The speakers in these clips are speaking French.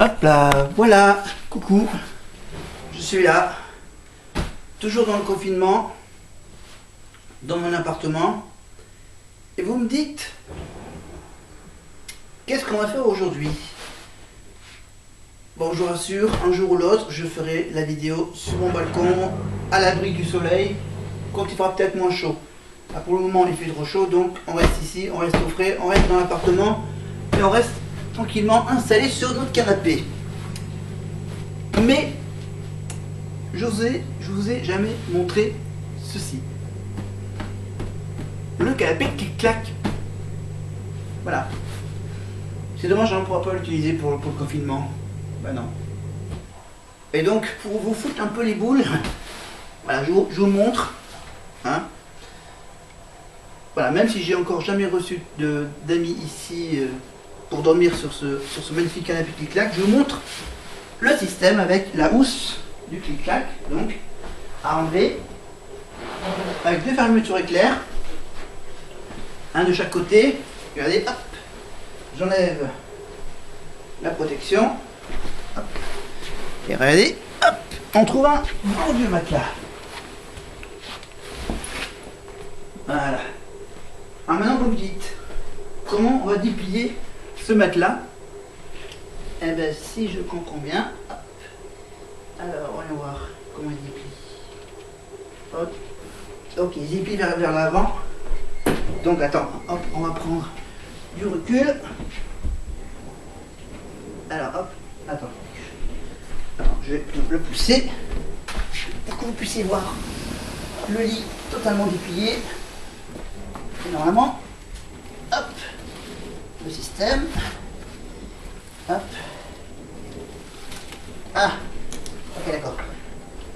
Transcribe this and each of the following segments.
Hop là, voilà, coucou, je suis là, toujours dans le confinement, dans mon appartement, et vous me dites, qu'est-ce qu'on va faire aujourd'hui? Bon, je vous rassure, un jour ou l'autre, je ferai la vidéo sur mon balcon, à l'abri du soleil, quand il fera peut-être moins chaud. Là, pour le moment, il fait trop chaud, donc on reste ici, on reste au frais, on reste dans l'appartement, et on reste tranquillement installé sur notre canapé. Mais je vous ai jamais montré ceci. Le canapé qui claque. Voilà. C'est dommage, on ne pourra pas l'utiliser pour le confinement. Ben non. Et donc, pour vous foutre un peu les boules, voilà, je vous montre. Hein. Voilà, même si j'ai encore jamais reçu d'amis ici pour dormir sur ce magnifique canapé qui claque, je vous montre le système avec la housse du clic-clac, donc à enlever avec deux fermetures éclair, un de chaque côté. Regardez, hop, j'enlève la protection, hop, et regardez, hop, on trouve un bon vieux matelas. Voilà. Alors maintenant vous me dites, comment on va déplier ce matelas? Eh bien, si je comprends bien, hop. Alors, voyons voir comment il déplie. Hop. Ok, il déplie vers l'avant. Donc, attends, hop, on va prendre du recul. Alors, hop, attends. Alors, je vais le pousser pour que vous puissiez voir le lit totalement déplié. Et normalement, hop, le système. Hop. Ah, ok, d'accord.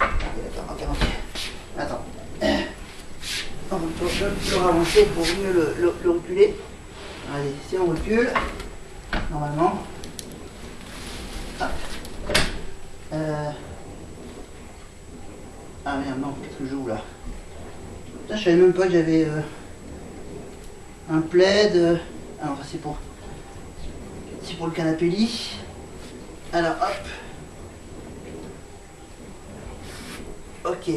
Ok. Attends. On va le ravancer pour mieux le reculer. Allez, si on recule, normalement. Hop. Ah merde, non, qu'est-ce que je joue là? Putain, je savais même pas que j'avais un plaid. Alors, c'est pour le canapé lit. Alors, hop. Ok,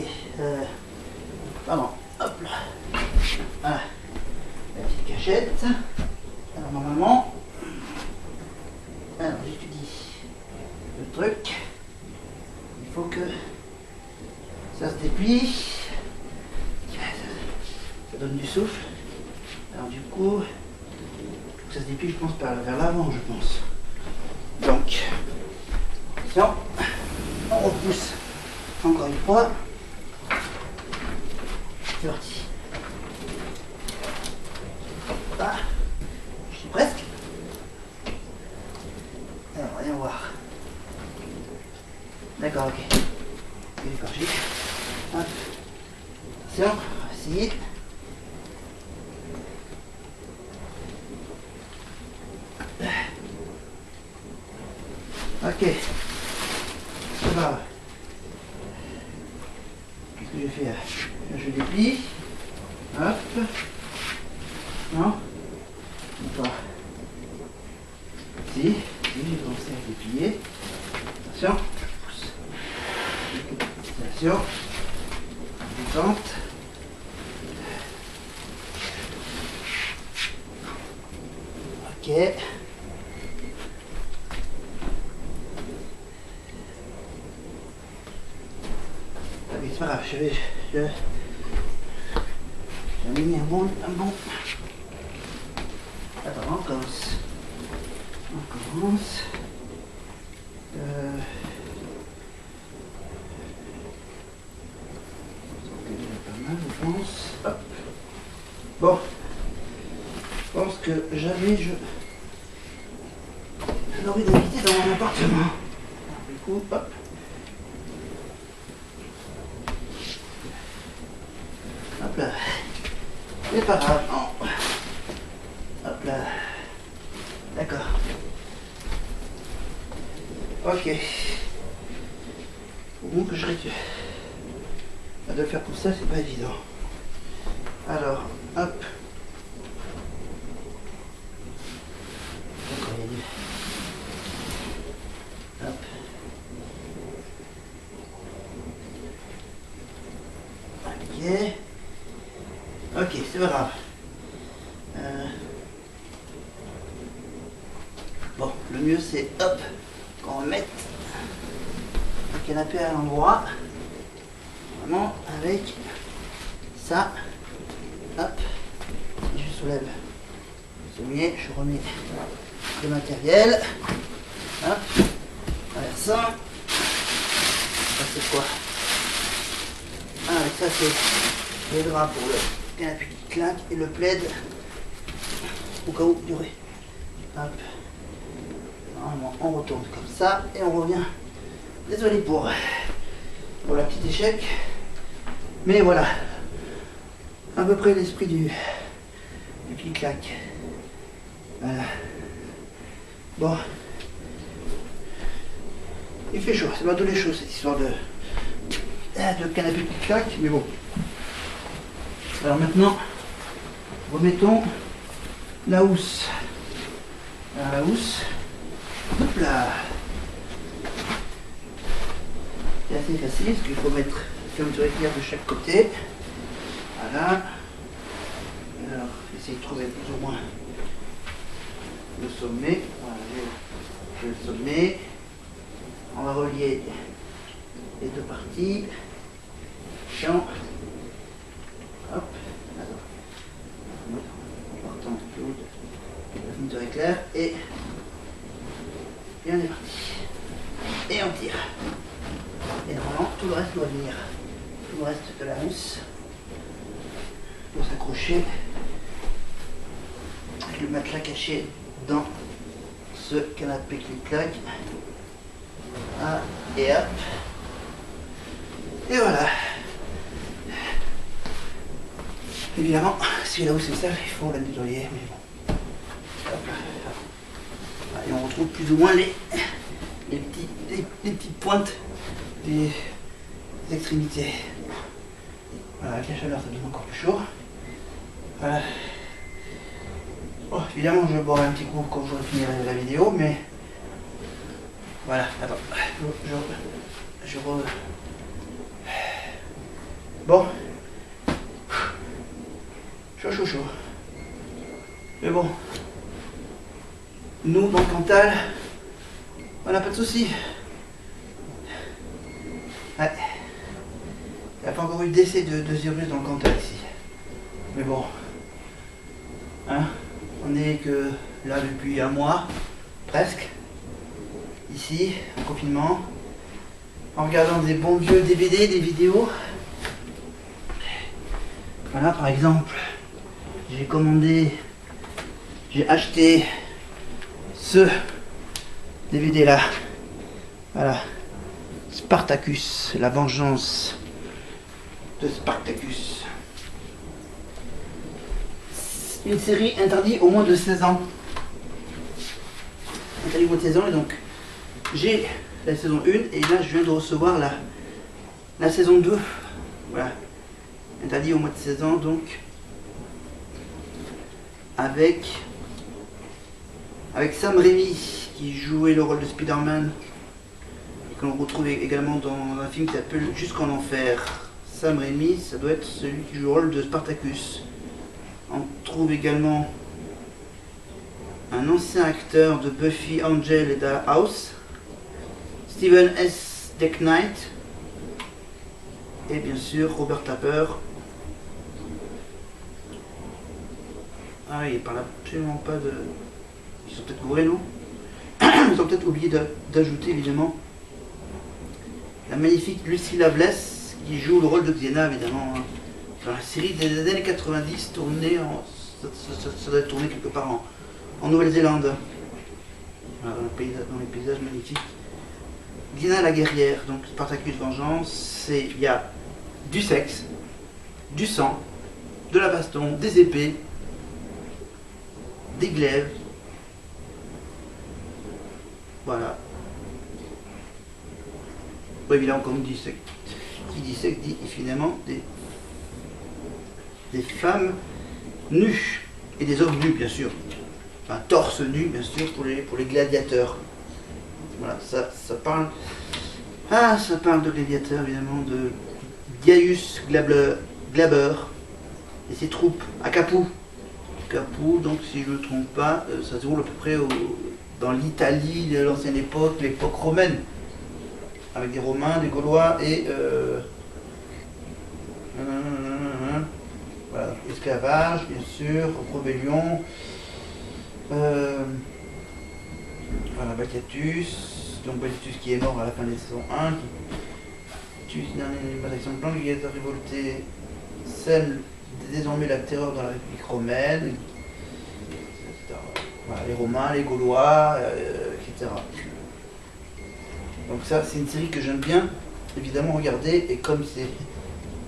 pardon, hop là, voilà, la petite cachette. Alors normalement, alors j'étudie le truc, il faut que ça se déplie, ça donne du souffle. Alors du coup, ça se déplie, je pense, vers l'avant, je pense. Donc, attention, on repousse encore une fois. C'est parti. Ah, je suis presque. Alors, voyons voir. D'accord, ok. D'accord, j'ai. Hop. Attention, on va essayer. Ok. C'est pas grave. Qu'est-ce que je fais là? Je déplie. Hop. Non? Pas. Si. J'ai commencé à déplier. Attention. Pousse. Attention. Détente. Ok. C'est pas grave, j'ai mis un bon. Attends, on commence. Pas mal, je pense. Hop. Bon. Je pense que j'avais envie d'inviter dans mon appartement. Du coup, hop. Hop là. C'est pas grave, non. Hop là. D'accord. Ok. Au moins que je récupère. De le faire comme ça, c'est pas évident. Alors, hop. D'accord, c'est pas grave. Bon, le mieux c'est hop, qu'on remette le canapé à l'endroit. Vraiment avec ça. Hop, et je soulève le sommier, je remets le matériel. Hop, voilà ça. Ça c'est quoi? Ah, et ça c'est les draps pour le canapé qui claque et le plaid au cas où il y aurait. Hop. Normalement on retourne comme ça et on revient. Désolé pour la petite échec. Mais voilà. À peu près l'esprit du clic-clac. Voilà. Bon. Il fait chaud, c'est pas tous les choses cette histoire de canapé clic-clac, mais bon. Alors maintenant, remettons la housse. Alors la housse, hop là. C'est assez facile parce qu'il faut mettre la fermeture éclair de chaque côté. Voilà. Alors, j'essaie de trouver plus ou moins le sommet. Voilà, j'ai le sommet. On va relier les deux parties. Chiant. Hop. Alors, en partant du haut de la fermeture éclair et on est parti. Et on tire. Et normalement, tout le reste doit venir. Tout le reste de la housse doit s'accrocher avec le matelas caché dans ce canapé clic-clac. Ah, et hop. Et voilà. Évidemment, si la housse est sale, il faut la nettoyer, mais bon. Hop là. Et on retrouve plus ou moins les petites pointes des extrémités. Voilà, avec la chaleur, ça devient encore plus chaud. Voilà. Oh, évidemment, je boirai un petit coup quand je finirai la vidéo, mais voilà. Attends, bon, chaud. Mais bon, nous dans le Cantal, on n'a pas de soucis. Ouais. Il n'y a pas encore eu d'essai de virus dans le Cantal ici. Mais bon, hein, on est que là depuis un mois, presque, ici, en confinement, en regardant des bons vieux DVD, des vidéos. Voilà, par exemple, j'ai acheté ce DVD là. Voilà. Spartacus, la vengeance de Spartacus. Une série interdite au moins de 16 ans. Interdit au moins de 16 ans, et donc j'ai la saison 1 et là je viens de recevoir la saison 2. Voilà. Interdit au moins de 16 ans, donc avec Sam Raimi qui jouait le rôle de Spider-Man, que l'on retrouve également dans un film qui s'appelle Jusqu'en Enfer. Sam Raimi, ça doit être celui qui joue le rôle de Spartacus. On trouve également un ancien acteur de Buffy, Angel et The House, Steven S. Decknight, et bien sûr Robert Tapper. Ah oui, il parle absolument pas de... Ils sont peut-être gourés, non? Ils ont peut-être oublié d'ajouter évidemment la magnifique Lucy Loveless qui joue le rôle de Xena, évidemment, hein, dans la série des années 90 tournée ça doit être tourné quelque part en Nouvelle-Zélande. Voilà, dans les paysages magnifiques. Xena la guerrière, donc Spartacus Vengeance, il y a du sexe, du sang, de la baston, des épées, des glaives. Voilà. Bon, évidemment, comme dit sexe, qui dit sexe dit évidemment des femmes nues et des hommes nus, bien sûr. Enfin, torse nu, bien sûr, pour les gladiateurs. Voilà, ça parle. Ah, ça parle de gladiateurs, évidemment, de Gaius Glaber. et ses troupes à Capoue. Capoue, donc si je ne me trompe pas, ça se déroule à peu près dans l'Italie de l'ancienne époque, l'époque romaine, avec des Romains, des Gaulois et voilà, esclavage, bien sûr, rébellion, voilà, Bacchatus, donc Bacchatus qui est mort à la fin de la saison 1, qui tue une action de plan, les gladiateurs révoltés sème désormais la terreur dans la République romaine, etc. Voilà, les Romains, les Gaulois, etc. Donc ça, c'est une série que j'aime bien, évidemment, regarder, et comme c'est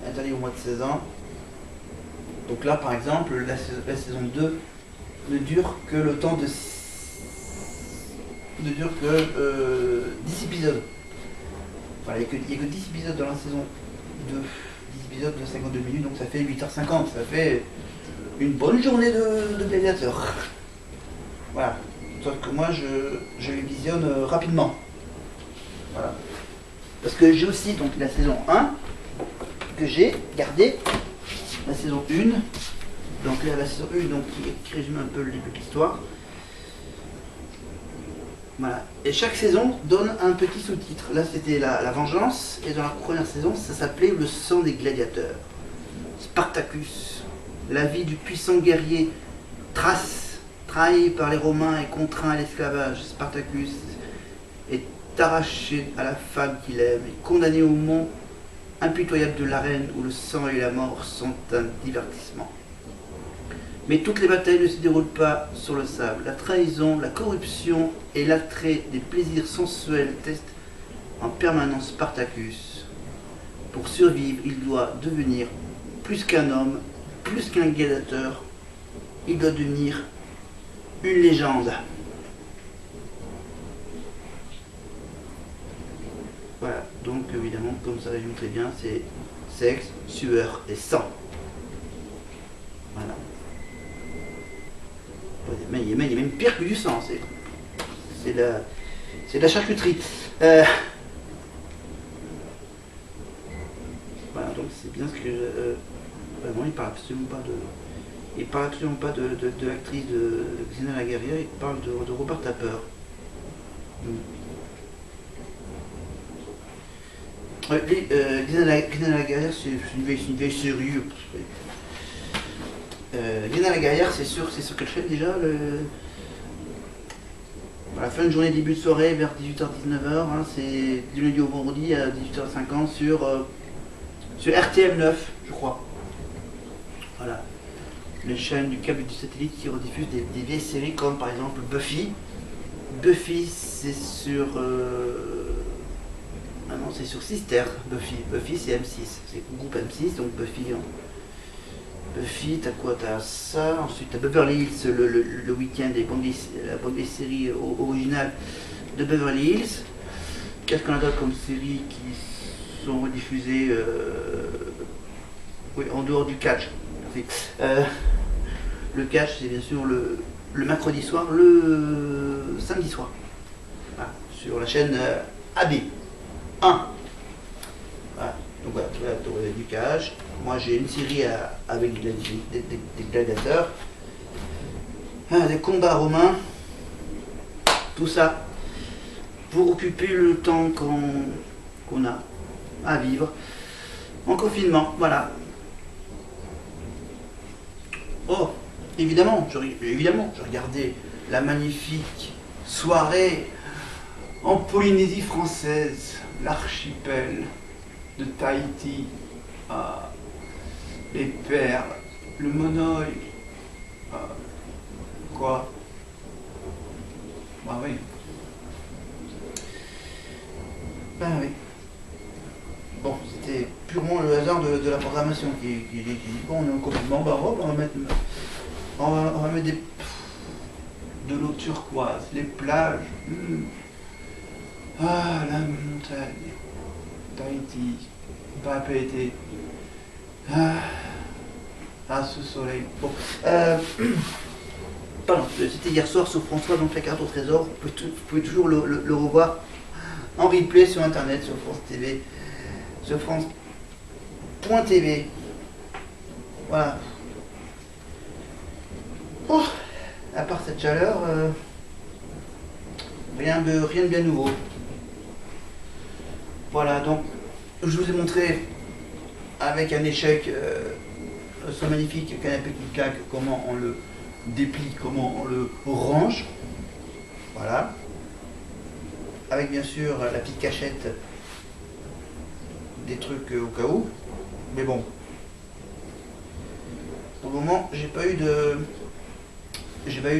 interdit au moins de 16 ans, donc là, par exemple, la saison 2 ne dure que le temps de 10 épisodes. Voilà, il n'y a que 10 épisodes dans la saison 2, 10 épisodes de 52 minutes, donc ça fait 8h50, ça fait une bonne journée de gladiateurs. Voilà, sauf que moi je les visionne rapidement. Voilà. Parce que j'ai aussi donc la saison 1 que j'ai gardé, la saison 1, donc là la saison 1 donc, qui résume un peu le début de l'histoire. Voilà. Et chaque saison donne un petit sous-titre. Là c'était la vengeance, et dans la première saison ça s'appelait le sang des gladiateurs. Spartacus, la vie du puissant guerrier Thrace, trahi par les Romains et contraint à l'esclavage. Spartacus est arraché à la femme qu'il aime et condamné au mont impitoyable de l'arène où le sang et la mort sont un divertissement. Mais toutes les batailles ne se déroulent pas sur le sable. La trahison, la corruption et l'attrait des plaisirs sensuels testent en permanence Spartacus. Pour survivre, il doit devenir plus qu'un homme, plus qu'un gladiateur. Il doit devenir une légende. Voilà, donc évidemment, comme ça résume très bien, c'est sexe, sueur et sang. Voilà. Il y a même pire que du sang, c'est de la charcuterie. Voilà, donc c'est bien ce que vraiment, il parle absolument pas de l'actrice de Xena la guerrière, il parle de Robert Tapper. Xena la guerrière, c'est une vieille série. Xena la guerrière, c'est sur quelle chaîne déjà à la fin de journée, début de soirée, vers 18h-19h, hein, c'est du lundi au vendredi à 18h50 sur RTM9, je crois. Voilà. Les chaînes du câble du satellite qui rediffusent des vieilles séries comme par exemple Buffy. Buffy, c'est sur... Ah non, c'est sur Sister, Buffy. Buffy, c'est M6. C'est le groupe M6, donc Buffy... Buffy, t'as quoi? T'as ça, ensuite t'as Beverly Hills, le week-end, la bande des séries originales de Beverly Hills. Qu'est-ce qu'on a d'autre comme séries qui sont rediffusées oui, en dehors du catch? Le catch, c'est bien sûr le mercredi soir, le samedi soir. Voilà, sur la chaîne AB 1. Voilà, donc voilà, du catch. Moi j'ai une série avec des gladiateurs, des combats romains, tout ça pour occuper le temps qu'on a à vivre en confinement. Voilà. Oh, évidemment, je regardais la magnifique soirée en Polynésie française, l'archipel de Tahiti. Ah, les perles, le monoeil, quoi? Bah oui. Ben oui. Bon, c'était purement le hasard de la programmation qui dit bon, on est en confinement, bah hop, on va mettre de l'eau turquoise, les plages. Ah, la montagne, Tahiti, pas été. Ah, ce soleil. Bon, pardon, c'était hier soir sur François, donc la carte au trésor. Vous pouvez toujours le revoir en replay sur internet, sur France TV, sur France.tv. Voilà. Oh, à part cette chaleur, rien de bien nouveau. Voilà, donc je vous ai montré avec un échec ce magnifique canapé qui claque, comment on le déplie, comment on le range. Voilà. Avec bien sûr la petite cachette des trucs au cas où. Mais bon. Pour le moment, j'ai pas eu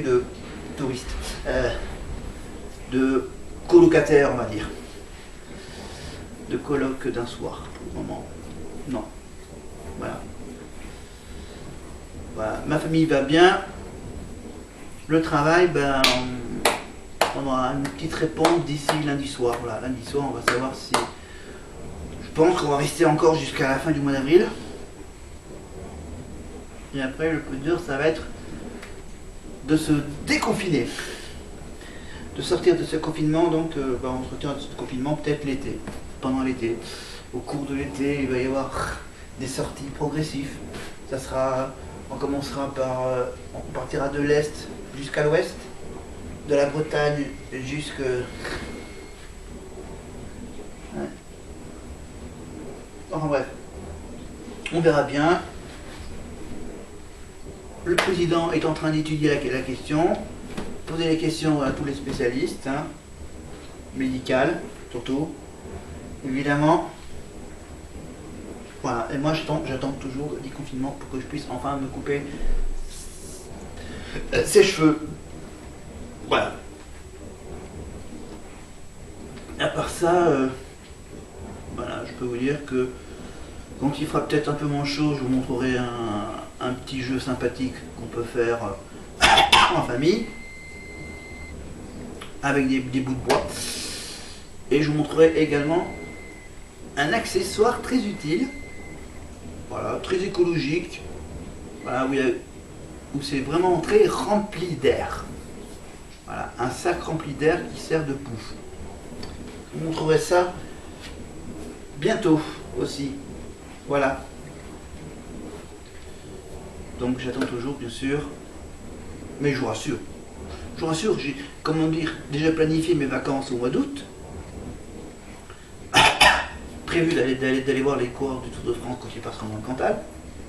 de touristes. De colocataires, on va dire. De coloc d'un soir, pour le moment. Non. Voilà. Voilà. Ma famille va bien. Le travail, ben, on aura une petite réponse d'ici lundi soir. Voilà, lundi soir, on va savoir si... Je pense qu'on va rester encore jusqu'à la fin du mois d'avril. Et après, le plus dur, ça va être de se déconfiner. De sortir de ce confinement, donc on sortira de ce confinement peut-être l'été. Pendant l'été. Au cours de l'été, il va y avoir des sorties progressives. Ça sera... On commencera par... on partira de l'Est jusqu'à l'Ouest. De la Bretagne jusque... Ouais. Enfin bref. On verra bien. Le président est en train d'étudier la question, poser les questions à tous les spécialistes, hein, médicales surtout, évidemment. Voilà, et moi j'attends toujours le déconfinement pour que je puisse enfin me couper ses cheveux. Voilà. À part ça, voilà, je peux vous dire que quand il fera peut-être un peu moins chaud, je vous montrerai un petit jeu sympathique qu'on peut faire en famille, avec des bouts de bois. Et je vous montrerai également un accessoire très utile, voilà, très écologique, voilà, où c'est vraiment très rempli d'air. Voilà, un sac rempli d'air qui sert de pouffe. Je vous montrerai ça bientôt aussi. Voilà. Donc j'attends toujours, bien sûr. Mais je vous rassure. J'ai, comment dire, déjà planifié mes vacances au mois d'août. Prévu d'aller voir les coureurs du Tour de France quand ils passeront dans le Cantal.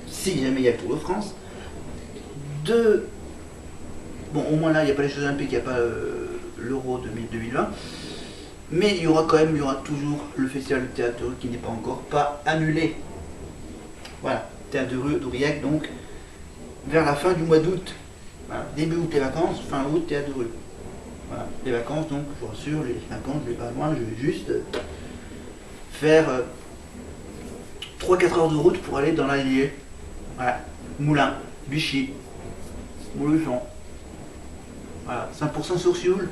Si jamais il y a le Tour de France. Bon, au moins là, il n'y a pas les Jeux Olympiques, il n'y a pas l'Euro 2020. Mais il y aura toujours le Festival de Théâtre de Rue qui n'est pas annulé. Voilà, Théâtre de Rue d'Aurillac, donc vers la fin du mois d'août. Voilà, début août les vacances, fin août Théâtre de Rue. Voilà, les vacances, donc je vous rassure, les vacances, je vais pas loin, je vais juste faire 3-4 heures de route pour aller dans l'Allier. Voilà, Moulins, Vichy, Mouluchon. Voilà, 5% sur Sioule.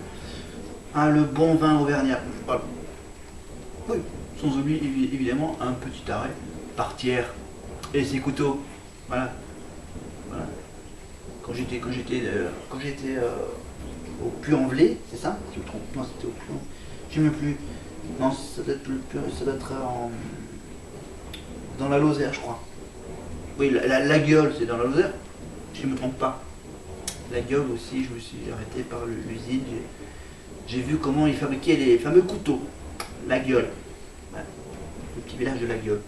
Hein, le bon vin auvergnat. Voilà. Oui, sans oublier évidemment un petit arrêt par Thiers et ses couteaux. Voilà. Voilà. Quand j'étais au Puy-en-Velay, c'est ça? Si je me trompe. Non, c'était au Puy-en-Velay. Je ne sais même plus. Non, ça doit être dans la Lozère, je crois. Oui, la Gueule, c'est dans la Lozère. Si je ne me trompe pas. La Gueule aussi, je me suis arrêté par l'usine. J'ai vu comment ils fabriquaient les fameux couteaux. La Gueule. Voilà. Le petit village de la Gueule.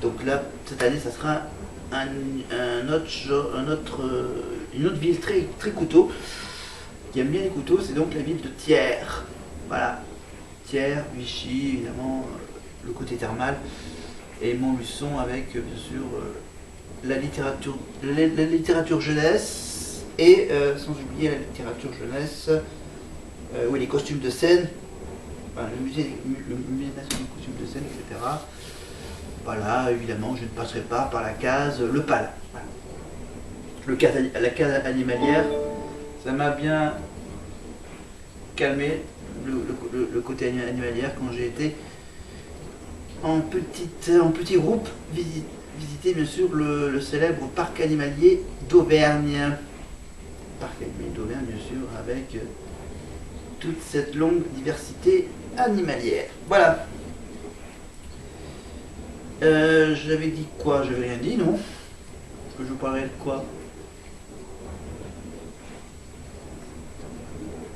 Donc là, cette année, ça sera une autre ville très, très couteau, qui aime bien les couteaux, c'est donc la ville de Thiers. Voilà. Thiers, Vichy, évidemment, le côté thermal, et Montluçon avec, bien sûr, la littérature jeunesse, et sans oublier la littérature jeunesse, oui, les costumes de scène, enfin, le musée national des costumes de scène, etc. Voilà, évidemment, je ne passerai pas par la case Le Pal. Voilà. La case animalière, ça m'a bien calmé le côté animalière quand j'ai été en petit groupe visiter bien sûr le célèbre parc animalier d'Auvergne. Parc animalier d'Auvergne, bien sûr, avec toute cette longue diversité animalière. Voilà. J'avais dit quoi? J'avais rien dit, non? Est-ce que je vous parlerai de quoi?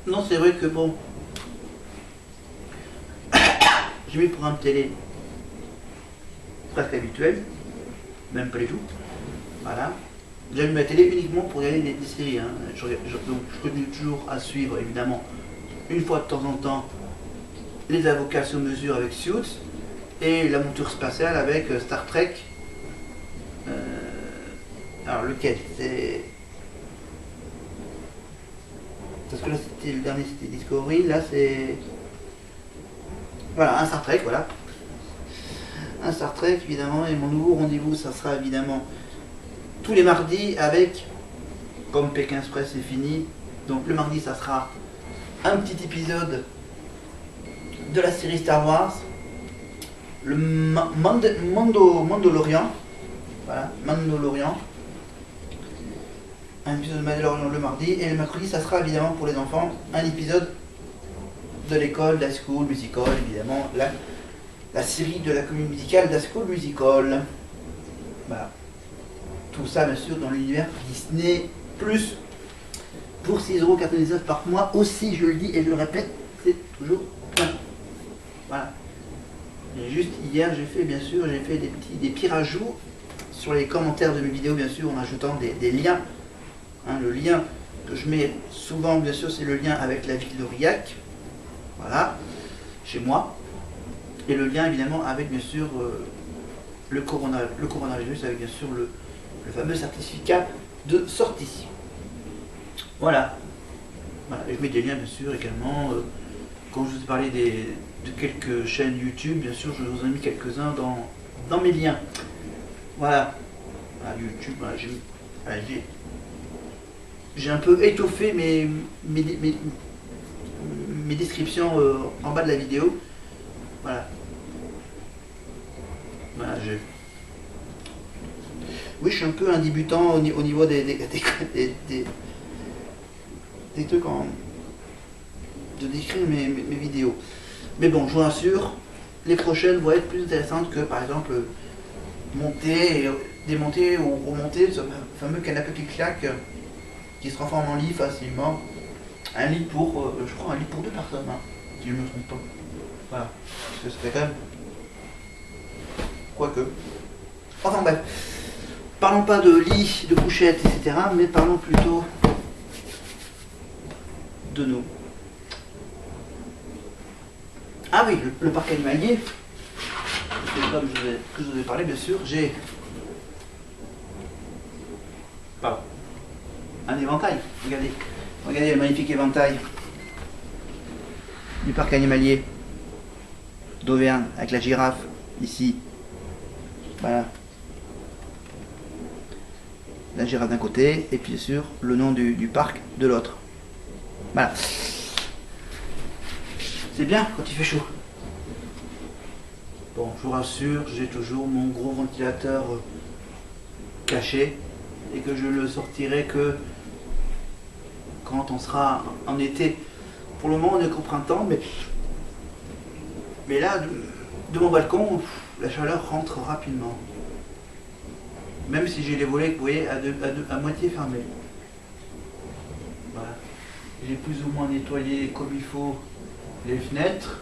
Non, c'est vrai que bon, j'ai mis pour un télé presque habituel, même pas du tout. Voilà. J'ai mis ma télé uniquement pour regarder des séries. Hein. Donc je continue toujours à suivre, évidemment, une fois de temps en temps, les avocats sur mesure avec Suits et la monture spatiale avec Star Trek. Alors lequel c'est... Parce que là c'était le dernier, c'était Discovery, là c'est... Voilà, un Star Trek, voilà. Un Star Trek évidemment, et mon nouveau rendez-vous ça sera évidemment tous les mardis avec, comme Pékin Express c'est fini, donc le mardi ça sera un petit épisode de la série Star Wars, le Mandalorian, voilà, Mandalorian, un épisode de Mandalorian le mardi, et le mercredi ça sera évidemment pour les enfants un épisode de l'école d'High School Musical, évidemment la série de la comédie musicale d'High School Musical. Voilà. Tout ça bien sûr dans l'univers Disney+, pour 6,99€ par mois aussi, je le dis et je le répète, c'est toujours plein. Voilà. Et juste hier j'ai fait des petits rajouts sur les commentaires de mes vidéos bien sûr en ajoutant des liens. Hein, le lien que je mets souvent bien sûr c'est le lien avec la ville d'Aurillac, voilà, chez moi, et le lien évidemment avec bien sûr le coronavirus, avec bien sûr le fameux certificat de sortie. Voilà. Voilà. Et je mets des liens bien sûr également. Quand je vous ai parlé de quelques chaînes YouTube, bien sûr je vous en ai mis quelques-uns dans mes liens. Voilà. Voilà, YouTube, voilà, j'ai un peu étoffé mes descriptions en bas de la vidéo. Voilà. Voilà, oui, je suis un peu un débutant au niveau des trucs de décrire mes vidéos. Mais bon, je vous rassure, les prochaines vont être plus intéressantes que par exemple monter, démonter ou remonter ce fameux canapé clic-clac qui se transforme en lit facilement. Un lit pour, je crois, un lit pour 2 personnes, hein, si je ne me trompe pas. Voilà, parce que c'était quand même... Quoique. Enfin bref. Parlons pas de lit, de couchette, etc. Mais parlons plutôt de nous. Ah oui, le parc animalier. Comme je vous ai parlé, bien sûr, j'ai un éventail. Regardez. Regardez le magnifique éventail du parc animalier d'Auvergne avec la girafe ici. Voilà. La girafe d'un côté et puis bien sûr le nom du parc de l'autre. Voilà. C'est bien quand il fait chaud. Bon, je vous rassure, j'ai toujours mon gros ventilateur caché et que je le sortirai que quand on sera en été. Pour le moment on est qu'au printemps, mais là, de mon balcon, la chaleur rentre rapidement. Même si j'ai les volets, vous voyez, à moitié fermés. Voilà. J'ai plus ou moins nettoyé comme il faut les fenêtres.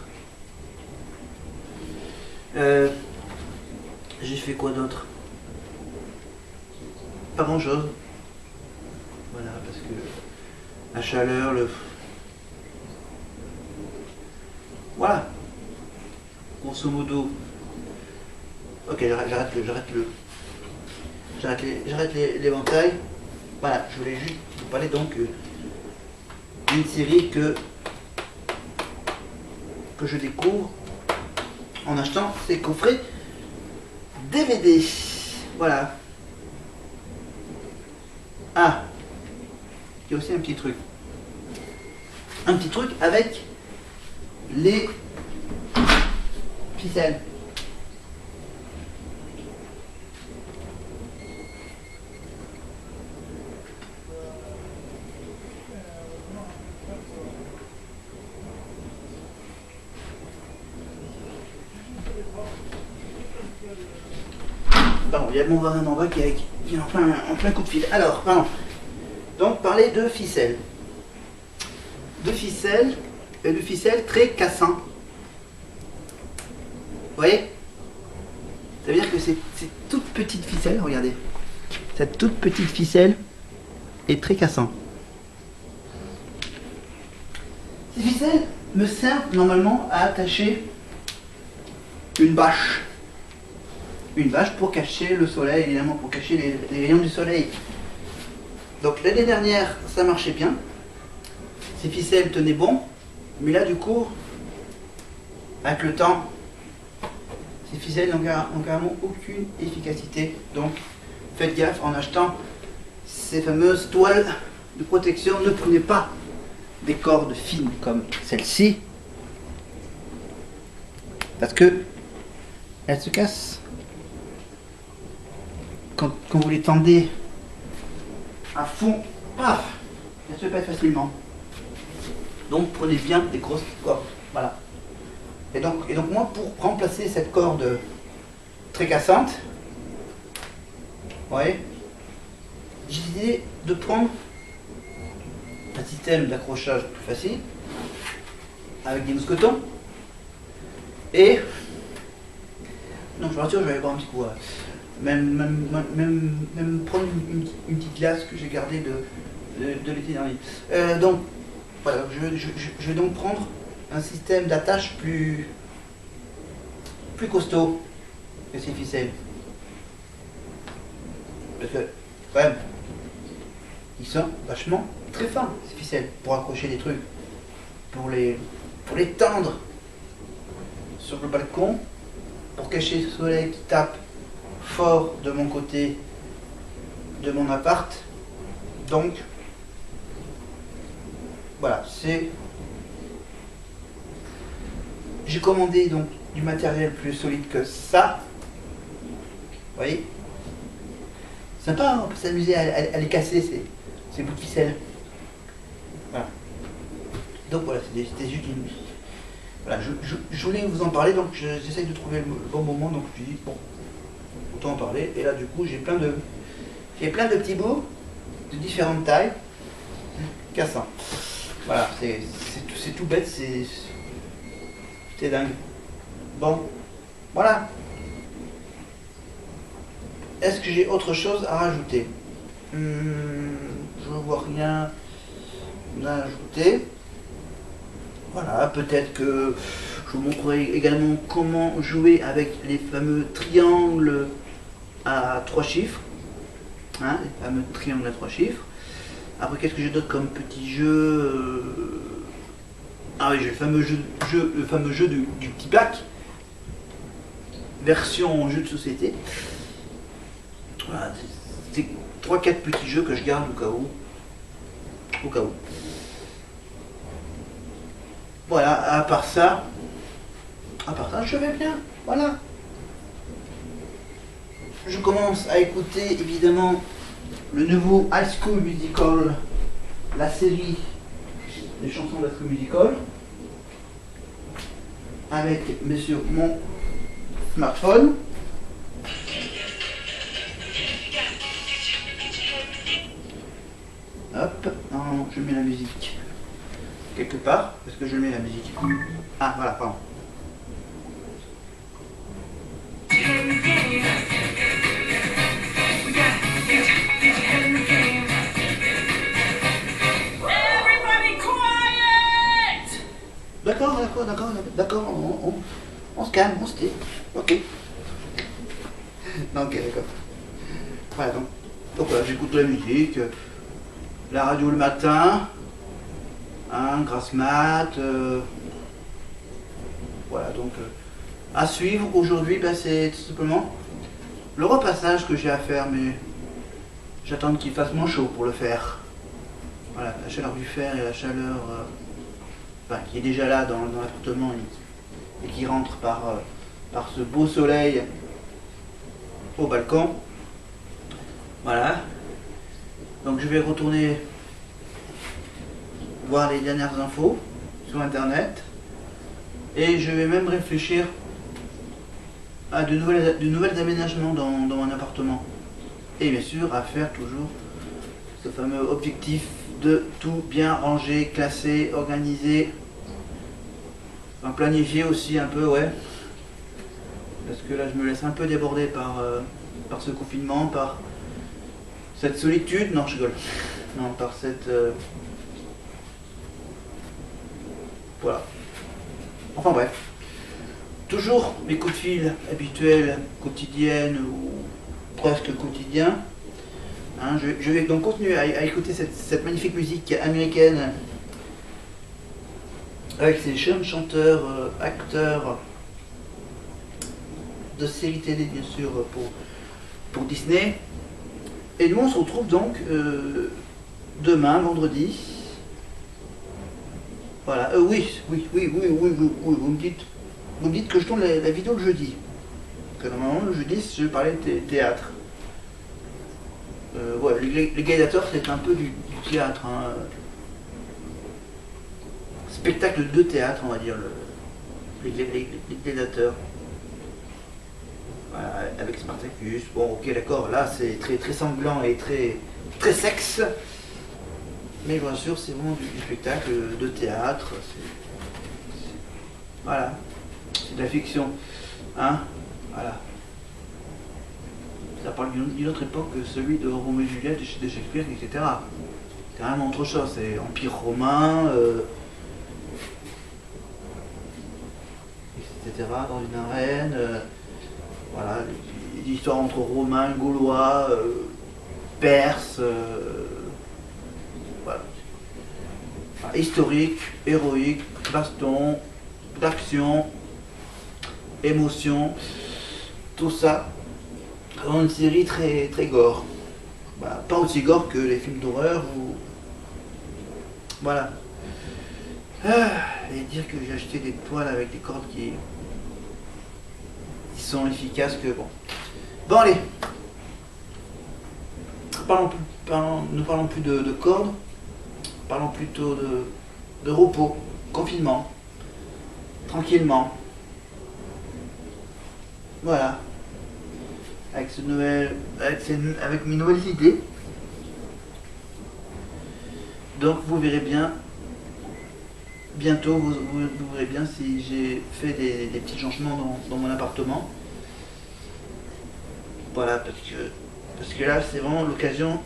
J'ai fait quoi d'autre? Pas grand chose. Voilà, parce que la chaleur, voilà. Grosso modo. Ok, j'arrête l'éventail. Voilà, je voulais juste vous parler donc d'une série que je découvre en achetant ces coffrets DVD. Voilà. Ah, il y a aussi un petit truc. Un petit truc avec les ficelles. Pardon, il y a mon voisin en bas qui est en plein coup de fil. Alors, pardon. Donc, parler de ficelles. de ficelle très cassant. Vous voyez? Ça veut dire que c'est toute petite ficelle, regardez. Cette toute petite ficelle est très cassant. Ces ficelles me servent normalement à attacher une bâche. Une bâche pour cacher le soleil, évidemment, pour cacher les rayons du soleil. Donc l'année dernière, ça marchait bien. Ces ficelles tenaient bon. Mais là, du coup, avec le temps, ces ficelles n'ont carrément aucune efficacité. Donc faites gaffe en achetant ces fameuses toiles de protection. Ne prenez pas des cordes fines comme celle-ci, parce que elles se cassent quand vous les tendez à fond. Paf, elles se pètent facilement. Donc prenez bien des grosses cordes. Voilà. Et donc moi, pour remplacer cette corde très cassante, vous voyez, j'ai décidé de prendre un système d'accrochage plus facile avec des mousquetons. Et donc je me rassure, je vais aller boire un petit coup. Même prendre une petite glace que j'ai gardée de l'été dernier. Donc voilà, je vais donc prendre un système d'attache plus costaud que ces ficelles. Parce que quand même, ils sont vachement très fins, ces ficelles, pour accrocher des trucs, pour les tendre sur le balcon, pour cacher le soleil qui tape fort de mon côté de mon appart. Donc voilà, j'ai commandé donc du matériel plus solide que ça. Vous voyez, sympa, on peut s'amuser à les casser ces bouts de ficelle. Voilà. Donc voilà, c'était juste une... Voilà, je voulais vous en parler, donc j'essaye de trouver le bon moment, donc je me dis, bon, autant en parler. Et là, du coup, j'ai plein de petits bouts de différentes tailles, cassants. Voilà, c'est tout bête, c'est dingue. Bon, voilà. Est-ce que j'ai autre chose à rajouter? Je ne vois rien à ajouter. Voilà, peut-être que je vous montrerai également comment jouer avec les fameux triangles à 3 chiffres. Hein, les fameux triangles à 3 chiffres. Après, qu'est-ce que j'ai d'autre comme petit jeu? Ah oui, j'ai le fameux jeu du petit bac. Version jeu de société. Voilà, c'est 3-4 petits jeux que je garde au cas où. Au cas où. Voilà, à part ça, je vais bien. Voilà. Je commence à écouter évidemment le nouveau High School Musical, la série des chansons de High School Musical, avec bien sûr mon smartphone. Hop, non, je mets la musique quelque part, parce que je mets la musique. Ah, voilà, pardon. D'accord, on se calme, on se tait. Ok. Non, ok, d'accord. Voilà, donc voilà, j'écoute la musique, la radio le matin, hein, grasse mat, voilà, donc à suivre aujourd'hui, ben, c'est tout simplement le repassage que j'ai à faire, mais j'attends qu'il fasse moins chaud pour le faire. Voilà, la chaleur du fer et la chaleur qui est déjà là dans l'appartement et qui rentre par ce beau soleil au balcon. Voilà. Donc je vais retourner voir les dernières infos sur internet et je vais même réfléchir à de nouvelles aménagements dans mon appartement. Et bien sûr à faire toujours ce fameux objectif de tout bien ranger, classer, organiser, enfin, planifier aussi un peu, ouais. Parce que là je me laisse un peu déborder par ce confinement, par cette solitude, non je rigole, non par cette... voilà. Enfin bref. Toujours mes coups de fil habituels, quotidiennes ou presque quotidiens. Hein, je vais donc continuer à écouter cette magnifique musique américaine avec ces jeunes chanteurs, acteurs de séries télé bien sûr pour Disney. Et nous on se retrouve donc demain, vendredi. Voilà, oui, vous me dites que je tourne la vidéo le jeudi. Que normalement le jeudi je parlais de théâtre. Ouais, les gladiateurs c'est un peu du théâtre, hein. Spectacle de théâtre on va dire, les gladiateurs. Voilà, avec Spartacus, bon ok d'accord, là c'est très sanglant et très sexe. Mais bien sûr c'est vraiment du spectacle de théâtre, voilà, c'est de la fiction, hein, voilà. Ça parle d'une autre époque que celui de Roméo et Juliette, de Shakespeare, etc. C'est carrément autre chose, c'est Empire romain, etc. dans une arène, voilà, l'histoire entre Romains, Gaulois, Perses, voilà. Enfin, historique, héroïque, baston, d'action, émotion, tout ça. Dans une série très gore. Bah, pas aussi gore que les films d'horreur ou... Voilà. Et dire que j'ai acheté des toiles avec des cordes qui sont efficaces que bon. Bon allez. Ne parlons plus de cordes. Parlons plutôt de repos, confinement. Tranquillement. Voilà. Avec mes nouvelles idées. Donc vous verrez bien, bientôt vous verrez bien si j'ai fait des petits changements dans mon appartement. Voilà, parce que là c'est vraiment l'occasion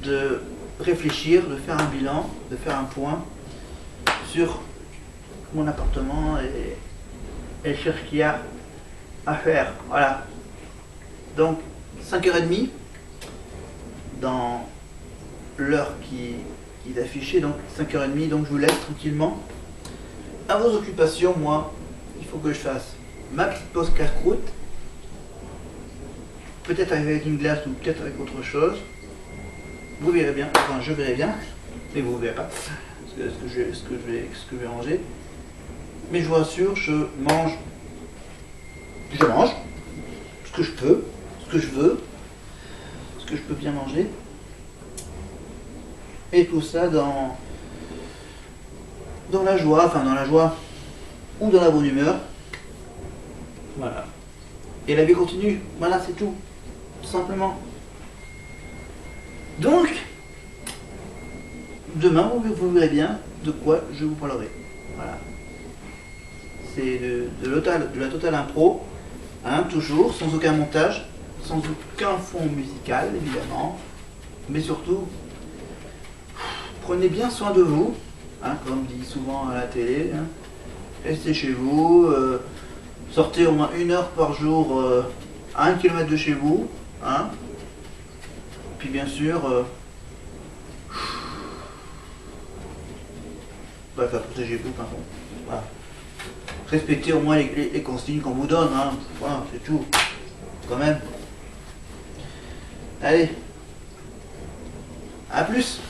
de réfléchir, de faire un bilan, de faire un point sur mon appartement et sur ce qu'il y a à faire. Voilà. Donc 5h30 dans l'heure qui est affichée, donc 5h30, donc je vous laisse tranquillement à vos occupations. Moi il faut que je fasse ma petite pause casse-croûte, peut-être avec une glace ou peut-être avec autre chose, vous verrez bien, enfin je verrai bien, mais vous ne verrez pas ce que je vais manger, mais je vous rassure, je mange ce que je peux, ce que je veux, ce que je peux bien manger, et tout ça dans la joie, ou dans la bonne humeur. Voilà. Et la vie continue, voilà, c'est tout simplement. Donc, demain, vous verrez bien de quoi je vous parlerai. Voilà. C'est de la totale impro, hein, toujours, sans aucun montage, sans aucun fond musical, évidemment. Mais surtout, prenez bien soin de vous, hein, comme dit souvent à la télé. Hein. Restez chez vous, sortez au moins 1 heure par jour à 1 km de chez vous. Hein. Puis bien sûr, bref, protégez-vous, pardon. Voilà. Respectez au moins les consignes qu'on vous donne, hein. Voilà, c'est tout. Quand même. Allez. À plus.